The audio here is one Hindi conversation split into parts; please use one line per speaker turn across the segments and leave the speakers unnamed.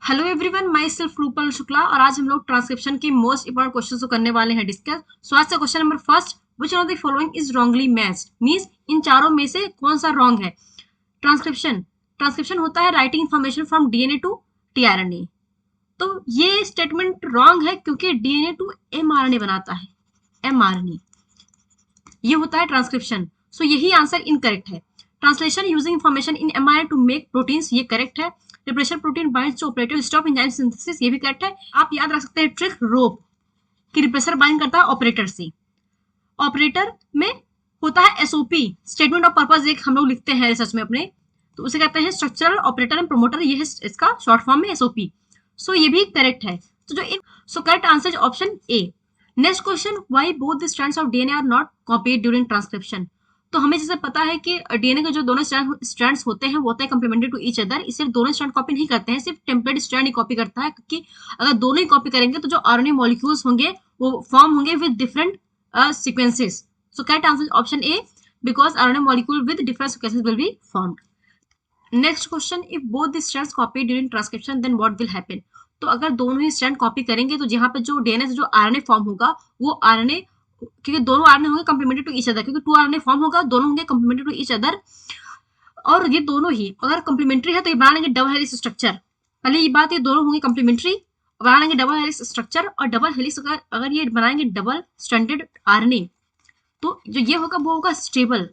Hello everyone, my self Rupal Shukla और आज हम लोग ट्रांसक्रिप्शन के मोस्ट इंपॉर्टेंट क्वेश्चन को करने वाले हैं डिस्कस। सो आज का question number first, which of the following is wrongly matched, means इन चारों में से कौन सा रॉन्ग है। ट्रांसक्रिप्शन ट्रांसक्रिप्शन होता है writing information from DNA to tRNA. तो ये स्टेटमेंट रॉन्ग है क्योंकि डीएनए टू एमआरएनए बनाता है, एमआरएनए ये होता है ट्रांसक्रिप्शन। सो यही आंसर इनकरेक्ट है। Translation using information in mRNA to make proteins, ये करेक्ट है। Repressor protein binds to operative stop enzyme synthesis, ये भी करेक्ट है। आप याद रख सकते हैं ट्रिक रोप कि रिप्रेशर बाइंड करता है ऑपरेटर से। ऑपरेटर में होता है एसओपी, स्टेटमेंट ऑफ पर्पस, एक हम लोग लिखते हैं रिसर्च में अपने, तो उसे कहते हैं स्ट्रक्चरल ऑपरेटर एंड प्रोमोटर, ये है इसका शॉर्ट फॉर्म में एसओपी। सो ये भी करेक्ट है। तो जो correct answer is option A. Next question, why both the strands of DNA are not copied during transcription. तो हमें जैसे पता है कि डीएनए के जो दोनों स्ट्रैंड्स होते हैं वो होते हैं कंप्लीमेंट्री टू ईच अदर, इसे दोनों स्ट्रैंड कॉपी नहीं करते हैं, सिर्फ टेम्पलेट स्ट्रैंड ही कॉपी करता है, क्योंकि अगर दोनों ही कॉपी करेंगे तो जो आरएनए मॉलिक्यूल्स होंगे वो फॉर्म होंगे with different sequences. So correct answer option A, because RNA molecule with different sequences will be formed. Next question, if both the strands copy during transcription then what will happen. तो अगर दोनों ही स्ट्रैंड कॉपी करेंगे तो यहाँ पे जो डीएनए से जो आरएनए फॉर्म होगा वो आरएनए, क्योंकि दोनों आरएनए होंगे कंप्लीमेंट्री टू ईच अदर, क्योंकि 2 आरएनए फॉर्म होगा, दोनों होंगे कंप्लीमेंट्री टू ईच अदर। और ये दोनों ही अगर कंप्लीमेंट्री है तो ये बना लेंगे डबल हेलिक्स स्ट्रक्चर। पहले ये बात, ये दोनों होंगे कंप्लीमेंट्री, बना लेंगे डबल हेलिक्स स्ट्रक्चर। और डबल हेलिक्स अगर ये बनाएंगे डबल स्ट्रैंडेड आरएनए, तो जो ये होगा वो होगा स्टेबल,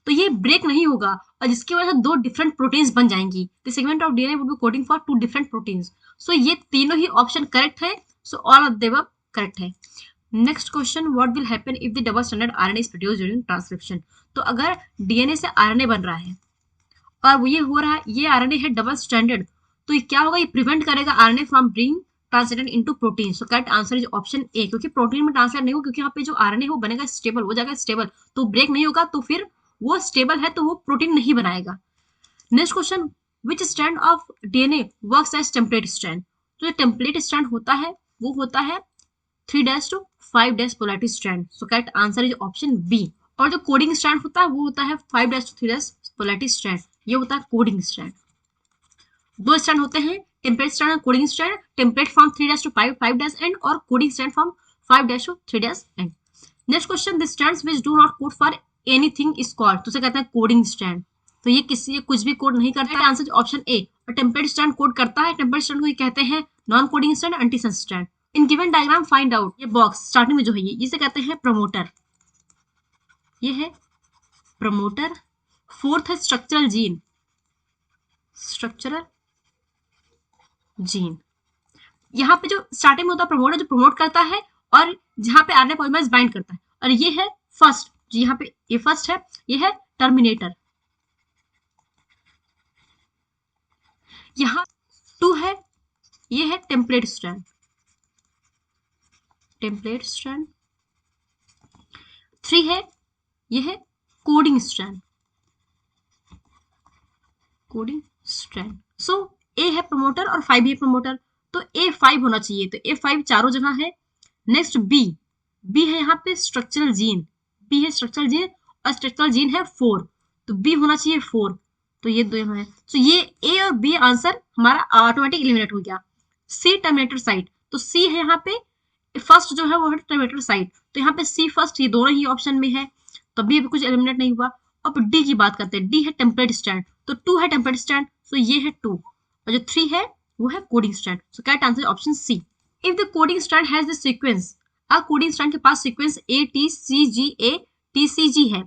तो ये ब्रेक नहीं होगा, और जिसकी वजह से 2 डिफरेंट प्रोटीन्स बन जाएंगी। The segment of DNA would be coding for 2 different proteins. So ये तीनों ही ऑप्शन करेक्ट है। So all of them correct है। Next question, what will happen if the double stranded RNA is produced during transcription. तो अगर डीएनए से आरएनए बन रहा है और ये हो रहा है, ये आरएनए है डबल स्ट्रैंडेड, तो ये क्या होगा, ये प्रिवेंट करेगा RNA from being translated into protein. So correct answer is option ए, क्योंकि प्रोटीन में ट्रांसलेट नहीं होगा, क्योंकि यहाँ पे जो आरएनए है वो बनेगा स्टेबल, हो जाएगा स्टेबल, तो ब्रेक नहीं होगा, तो फिर वो स्टेबल है तो वो प्रोटीन नहीं बनाएगा। Next question, which strand of DNA works as template strand. तो जो टेम्पलेट स्ट्रैंड होता है वो होता है 3' to 5' polarity strand. So correct answer is option B. और जो कोडिंग स्ट्रैंड होता है वो होता है 5' to 3' पोलैरिटी स्ट्रैंड, ये होता है कोडिंग स्ट्रैंड। 2 स्ट्रैंड होते हैं, टेम्पलेट स्ट्रैंड और coding strand. Template from 3' to 5' end और coding strand from 5' to 3' end. Next question, the strands which do not code for anything is called. तो उसे कहते हैं कोडिंग स्ट्रैंड, तो ये किसी कुछ भी कोड नहीं करता है। आंसर ऑप्शन ए। और टेम्पलेट स्ट्रैंड कोड करता है, टेम्पलेट स्ट्रैंड को ये कहते हैं non coding strand, antisense strand. In given diagram find out, ये बॉक्स स्टार्टिंग में जो है ये इसे कहते हैं प्रमोटर, ये है प्रमोटर। फोर्थ है स्ट्रक्चरल जीन, स्ट्रक्चरल जीन। यहाँ पे जो स्टार्टिंग में होता है प्रमोटर, जो प्रमोट करता है, और जहाँ पे आरएनए पॉलीमरेज बाइंड करता है। और ये है फर्स्ट, जो यहाँ पे ये फर्स्ट है, ये है टर्मिनेटर। यहाँ 2 है, ये है टेम्पलेट स्ट्रैंड, टेम्पलेट स्ट्रैंड। 3 है, ये है कोडिंग स्ट्रैंड, कोडिंग स्ट्रैंड। सो ए है प्रमोटर और 5 है प्रमोटर, तो A5 होना चाहिए, तो A5 चारों जगह है। नेक्स्ट बी, बी है यहाँ पे स्ट्रक्चरल जीन, बी है स्ट्रक्चरल जीन, और स्ट्रक्चरल जीन है 4, तो बी होना चाहिए 4, तो ये 2 यहाँ है। तो ये ए और बी आंसर हमारा ऑटोमेटिक एलिमिनेट हो गया। सी टर्मिनेटर साइट, तो सी है यहाँ पे फर्स्ट जो है वो है टर्मिनेटर साइट, तो यहाँ पे सी फर्स्ट, ये दोनों ही ऑप्शन में है, तो बी अभी कुछ एलिमिनेट नहीं हुआ। अब डी की बात करते हैं, डी है टेम्पलेट स्ट्रैंड, तो 2 है टेम्पलेट स्ट्रैंड, सो ये है 2, और जो 3 है वो है coding strand. So correct answer option C. If the coding strand has the sequence, coding strand के पास सीक्वेंस ATCGA-TCG है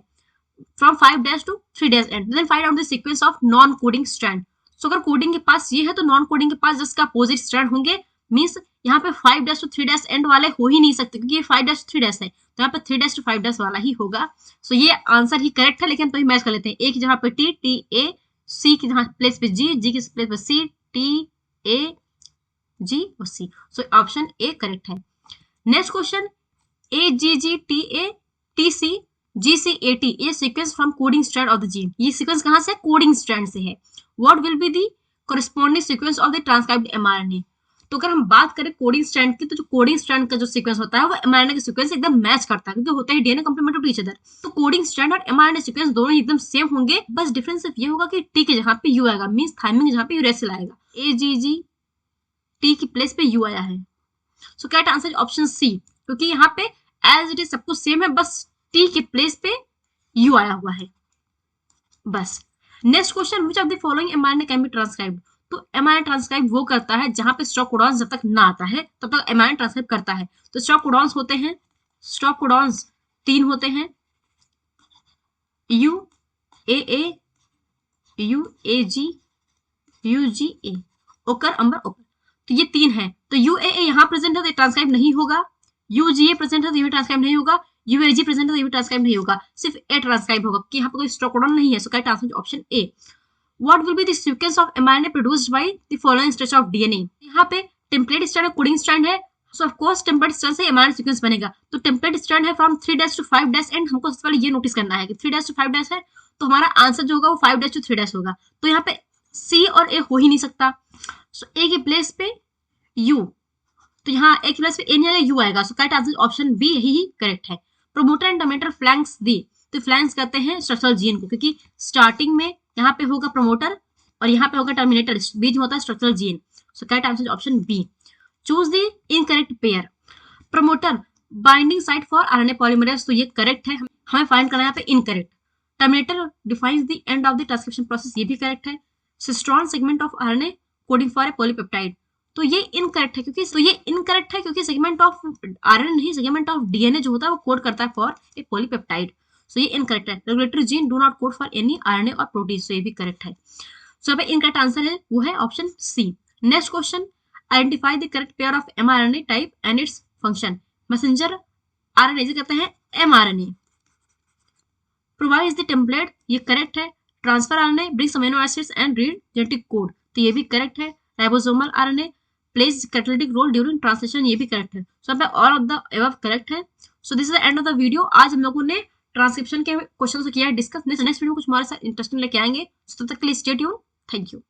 from 5' to 3' end, then find out the sequence of non coding strand. So अगर कोडिंग के पास ये है तो नॉन कोडिंग के पास जिसका अपोजिट स्ट्रैंड होंगे, मींस यहाँ पे 5' to 3' एंड वाले हो ही नहीं सकते, क्योंकि ये 5' to 3' है, तो यहाँ पे 3' to 5' वाला ही होगा। सो ये आंसर ही करेक्ट है, लेकिन तो ही मैच कर लेते हैं। ए की जगह पे टी, टी ए, सी की जगह प्लेस पे जी, जी की प्लेस पे सी, टी ए जी और C. So option A correct है। नेक्स्ट क्वेश्चन, AGGTA-TC-GCAT, ये sequence from coding strand of the gene, ये सीक्वेंस कहाँ से, कोडिंग स्ट्रैंड से है। What will be the corresponding sequence of the transcribed mRNA. तो अगर हम बात करें कोडिंग स्ट्रैंड की, तो जो कोडिंग स्ट्रैंड का जो सीक्वेंस होता है वो mRNA के सीक्वेंस से एकदम मैच करता है, क्योंकि होता है DNA complementary to each other. तो कोडिंग स्ट्रैंड और mRNA सीक्वेंस दोनों ही एकदम सेम होंगे, बस डिफरेंस सिर्फ ये होगा कि टी के जहाँ पे यू आएगा, मींस थाइमिन के जहाँ पे यूरेसिल आएगा। AGG टी की प्लेस पे यू आया है। So correct answer option C, क्योंकि यहाँ पे एज इट इज सब कुछ सेम है, बस टी के प्लेस पे यू आया हुआ है बस। Next question, which of the following mRNA can be transcribed. तो mRNA ट्रांसक्राइब वो करता है जहां पे स्टॉप कोडॉन्स जब तक ना आता है तब तक mRNA ट्रांसक्राइब करता है। तो स्टॉप कोडॉन्स होते हैं, स्टॉप कोडॉन्स 3 होते हैं, UAA, UAG, UGA, ओकर अंबर ओकर। तो ये 3 है, तो UAA यहाँ प्रेजेंट है तो ट्रांसक्राइब नहीं होगा, UGA प्रेजेंट है तो ये ट्रांसक्राइब नहीं होगा, UAG प्रेजेंट है तो ये ट्रांसक्राइब नहीं होगा, सिर्फ ए ट्रांसक्राइब होगा कि यहाँ पे कोई स्टॉप कोडॉन नहीं है। So correct answer option A. What will be the sequence of mRNA produced by the following stretch of DNA? यहाँ पे टेम्पलेट स्ट्रैंड है, कोडिंग स्ट्रैंड है, सो ऑफ कोर्स टेम्पलेट स्ट्रैंड से mRNA सीक्वेंस बनेगा। तो टेम्पलेट स्ट्रैंड है फ्रॉम 3' to 5' एंड हमको सबसे पहले ये नोटिस करना है कि 3' to 5' है, तो हमारा आंसर जो होगा वो 5' to 3' होगा। तो यहाँ पे सी और ए हो ही नहीं सकता, सो ए के प्लेस पे यू, तो यहाँ ए के प्लेस पे ए नहीं आएगा, यू आएगा। So correct answer option B यही करेक्ट है। Promoter and terminator flanks the, तो फ्लैंक्स कहते हैं स्ट्रक्चरल जीन को, क्योंकि स्टार्टिंग में यहाँ पे होगा प्रोमोटर और यहाँ पे होगा टर्मिनेटर, बीच में होता है structural gene. So correct answer option B. Choose the incorrect pair. Promoter binding site for RNA polymerase, तो ये करेक्ट है, हमें फाइंड करना है यहाँ पे incorrect. Terminator defines the end of the transcription process, ये भी करेक्ट है। Cistron segment of RNA coding for a polypeptide, तो ये इनकरेक्ट है, क्योंकि सेगमेंट ऑफ आरएनए नहीं, सेगमेंट ऑफ डीएनए जो होता है वो कोड करता है फॉर ए पॉलीपेप्टाइड। सो ये इनकरेक्ट है। Regulatory gene do not code for any RNA और प्रोटीन, सो ये भी करेक्ट है। सो अब इनकरेक्ट आंसर है वो है option C. Next question, identify the correct pair of mRNA type and its function. Messenger RNA जिसे कहते हैं एमआरएनए। प्रोवाइड्स द टेम्पलेट, ये करेक्ट है। Transfer RNA brings amino acids and read genetic code, तो ये भी करेक्ट है। Ribosomal RNA plays catalytic role during translation, ये भी करेक्ट है। सो अब all of the above correct है। So this is the end of the video. आज हम लोगों ने ट्रांसक्रिप्शन के क्वेश्चन किया है डिस्कस। नेक्स्ट वीडियो में कुछ हमारे साथ इंटरेस्टिंग लेके आएंगे। तब तक के लिए स्टे ट्यून। Thank you.